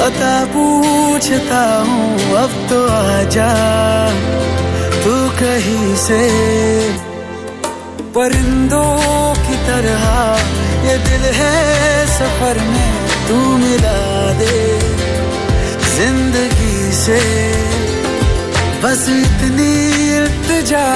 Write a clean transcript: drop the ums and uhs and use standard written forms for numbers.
पता पूछता हूँ अब तो आजा तू कहीं से। परिंदों की तरह ये दिल है सफर में, तू मिला दे जिंदगी से। बस इतनी इल्तिजा